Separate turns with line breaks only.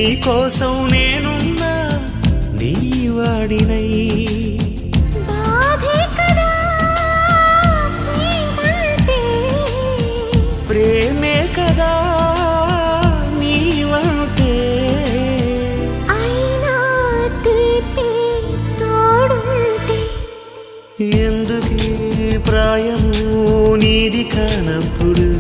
నీ కోసం నేనున్నా నీ వాడినై ప్రేమే కదా నీవంటే
అయినా తీపి తోడుంటే
ఎందుకీ ప్రాయము నీది కానప్పుడు